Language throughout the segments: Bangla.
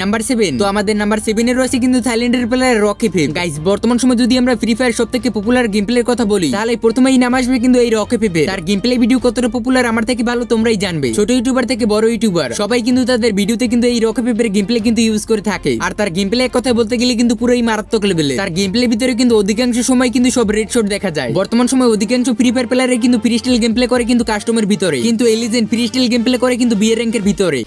নাম্বার 7। তো আমাদের নাম্বার 7 এ রয়েছে কিন্তু থাইল্যান্ডের প্লেয়ার রকি ফেভ। গাইস বর্তমান সময় যদি আমরা ফ্রি ফায়ার সবথেকে পপুলার গেম প্লের কথা বলি তাহলে প্রথমেই নাম আসবে কিন্তু এই রকি ফেভ। তার গেম প্লে ভিডিও কতটা পপুলার আমার থেকে ভালো তোমরাই জানবে। ছোট ইউটিউবার থেকে বড় ইউটিউবার সবাই কিন্তু তাদের ভিডিওতে কিন্তু এই রকি ফেভের গেম প্লে কিন্তু ইউজ করে থাকে। আর তার গেম প্লে কথা বলতে গেলে কিন্তু পুরোই মারাত্মক লেভেলে। তার গেম প্লে ভিতরে কিন্তু অধিকাংশ সময় কিন্তু সব রেড শট দেখা যায়। বর্তমান সময় অধিকাংশ ফ্রি ফায়ার প্লেয়ারে কিন্তু ফ্রি স্টাইল গেম প্লে করে কিন্তু কাস্টমের ভিতরে, কিন্তু এই legend free style game play করে কিন্তু বিএ র্যাঙ্কের ভিতরে।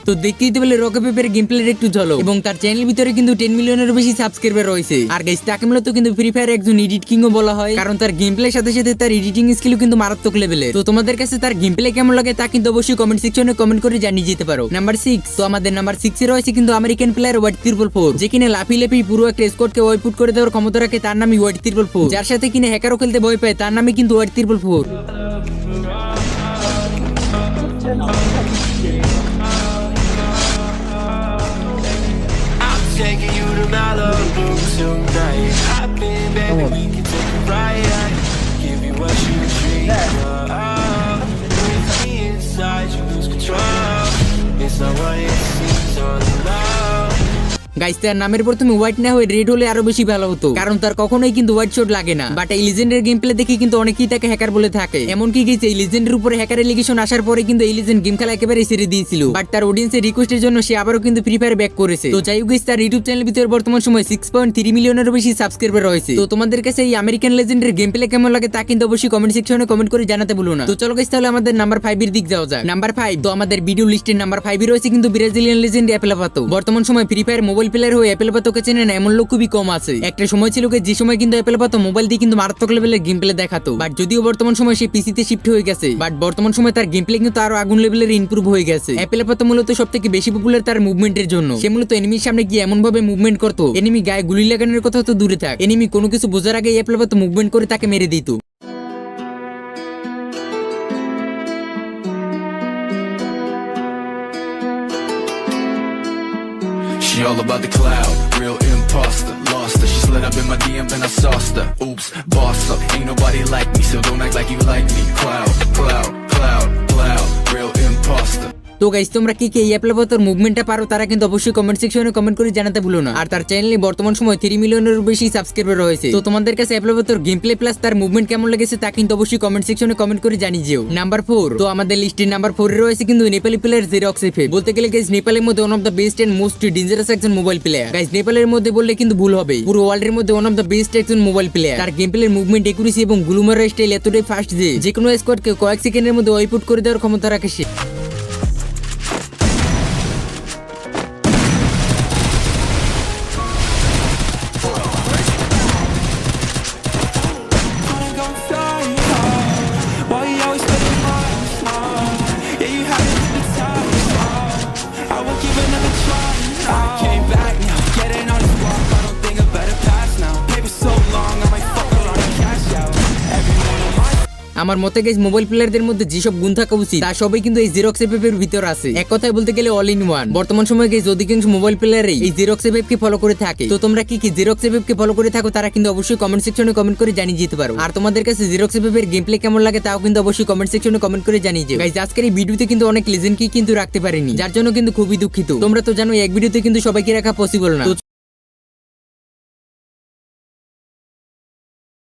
তো দেখতেই তো বলে রকি ফেভের গেম প্লের একটু ঝলক, এবং তার চ্যানেল ভিতরে কিন্তু 10 মিলিয়নের বেশি সাবস্ক্রাইবার রয়েছে। আর গাইস তাকে মূলত কিন্তু ফ্রি ফায়ার একজন এডিট কিংও বলা হয়, কারণ তার গেম প্লের সাথে সাথে তার এডিটিং স্কিলও কিন্তু মারাত্মক লেভেলে। তো তোমাদের কাছে তার গেম প্লে কেমন লাগে তা কিন্তু অবশ্যই কমেন্ট সেকশনে কমেন্ট করে জানিয়ে যেতে পারো। নাম্বার 6। তো আমাদের নাম্বার 6 এ রয়েছে কিন্তু আমেরিকান প্লেয়ার হোয়াইট 444, যে কিনা লাফি লাফি পুরো একটা স্কোয়াডকে ওয়াইপ আউট করে দেওয়ার ক্ষমতা রাখে। তার নামই হোয়াইট 444, যার সাথে কিনা হ্যাকারও খেলতে ভয় পায়। তার নামই কিন্তু white 444। Taking you to Malibu tonight. Hop in, baby, we can take a ride. Give you what you dream of. With me inside, you lose control. It's not what it seems all alone. Guys তার নামের প্রথমে হোয়াইট না হয়ে রেড হলে আরো বেশি ভালো হতো, কারণ তার কখনোই কিন্তু হোয়াইট শট লাগে না। বাট এই লিজেন্ডের গেম প্লে দেখে কিন্তু অনেকেই তাকে হ্যাকার বলে থাকে। এমনকি গেছে এই লিজেন্ডের উপরে হ্যাকার এলিগেশন আসার পরে কিন্তু এই লিজেন্ড গেম খেলা একেবারে ছেড়ে দিয়েছিল। বাট তার অডিয়েন্সের রিকোয়েস্টের জন্য সে আবারও কিন্তু ফ্রি ফায়ার ব্যাক করেছে। তো যাই হোক গাইস তার ইউটিউব চ্যানেল ভিতরে বর্তমান সময় 6.3 মিলিয়নের বেশি সাবস্ক্রাইবার রয়েছে। তো তোমাদের কাছে এই আমেরিকান লেজেন্ডের গেম প্লে কেমন লাগে তা কিন্তু অবশ্যই কমেন্ট সেকশনে কমেন্ট করে জানাতে ভুলো না। তো চলো গাইস তাহলে আমাদের নাম্বার 5 এর দিক যাওয়া যাক। নাম্বার 5। তো আমাদের ভিডিও লিস্টের নাম্বার 5 এ রয়েছে কিন্তু ব্রাজিলিয়ান লেজেন্ড অ্যাপেলাপাতো। বর্তমান সময় ফ্রি ফায়ার মোবাইল প্লেয়ার হয়ে অ্যাপেলাপাতো চেনে না এমন লোক খুবই কম আছে। একটা সময় ছিল যে সময় কিন্তু অ্যাপেলাপাতো মোবাইল দিয়ে কিন্তু মারাত্মক লেভেলের গেম প্লে দেখাতো। বাট যদিও বর্তমান সময় সে পিসিতে শিফট হয়ে গেছে, বাট বর্তমান সময় তার গেম প্লে কিন্তু আরো আগুন লেভেলের ইমপ্রুভ হয়ে গেছে। অ্যাপেলাপাতো মূলত সবথেকে বেশি পপুলার তার মুভমেন্টের জন্য। সে মূলত এনিমির সামনে গিয়ে এমন ভাবে মুভমেন্ট করতো, এনিমি গায়ে গুলি লাগানোর কথা তো দূরে থাক, এনিমি কোনো কিছু বোঝার আগে অ্যাপেলাপাতো মুভমেন্ট করে তাকে মেরে দিত। She all about the cloud, real imposter. Lost her, she slid up in my DM and I sauced her. Oops, boss up, ain't nobody like me, so don't act like you like me. Cloud, cloud, cloud, cloud, real imposter. তো গাইস তোমরা কি এই অ্যাপেলাপাতোর মুভমেন্টটা পারো তারা কিন্তু অবশ্যই কমেন্ট সেকশনে কমেন্ট করে জানাতে ভুলো না। আর তার চ্যানেলে বর্তমান সময় 3 মিলিয়নের বেশি সাবস্ক্রাইবার রয়েছে। তো তোমাদের কাছে অ্যাপেলাপাতোর গেম প্লে প্লাস তার মুভমেন্ট কেমন লেগেছে তা কিন্তু অবশ্যই কমেন্ট সেকশনে কমেন্ট করে জানিয়ে যেও। নাম্বার 4। তো আমাদের লিস্টের নাম্বার 4 এ রয়েছে কিন্তু নেপালি প্লেয়ার জেরক্স এফ। বলতে গেলে গাইস নেপালের মধ্যে one of the best and most dangerous একজন মোবাইল প্লেয়ার। গাইস নেপালের মধ্যে বললে কিন্তু ভুল হবে, পুরো ওয়ার্ল্ডের মধ্যে ওয়ান অফ দ্য বেস্ট একজন মোবাইল প্লেয়ার। তার গেম প্লের মুভমেন্ট একুরেসি এবং গ্লুমারের স্টাইল এতটাই ফাস্ট যে কোনো স্কোয়াডকে কয়েক সেকেন্ডের মধ্যে ওয়াইপ আউট করে দেওয়ার ক্ষমতা রাখে সে। Why you always spending my time? Yeah, you had it in the time. I won't give another try. I came back now, getting on this block. I don't think I better pass now. Paper so long, I might fuck around and cash out. Everyone on my আমার মতে গাইস মোবাইল প্লেয়ারদের মধ্যে যেসব গুণ থাকা উচিত তা সবই কিন্তু এই জেরক্স এফ এর ভিতর আছে। এক কথায় বলতে গেলে অল ইন ওয়ান। বর্তমান সময়ে গাইস অধিকাংশ মোবাইল প্লেয়ারই এই জেরক্স এফ কে ফলো করে থাকে। তো তোমরা কি জেরক্স এফ কে ফলো করে থাকো তারা কিন্তু অবশ্যই কমেন্ট সেকশনে কমেন্ট করে জানিয়ে যেতে পারো। আর তোমাদের কাছে জেরক্স এফ এর গেম প্লে কেমন লাগে তাও কিন্তু অবশ্যই কমেন্ট সেকশনে কমেন্ট করে জানিয়ে যেও। গাইস আজকের এই ভিডিওতে কিন্তু অনেক লেজেন্ডকে কিন্তু রাখতে পারিনি, যার জন্য কিন্তু খুবই দুঃখিত। তোমরা তো জানো এক ভিডিওতে কিন্তু সবাইকে রাখা পসিবল না। তো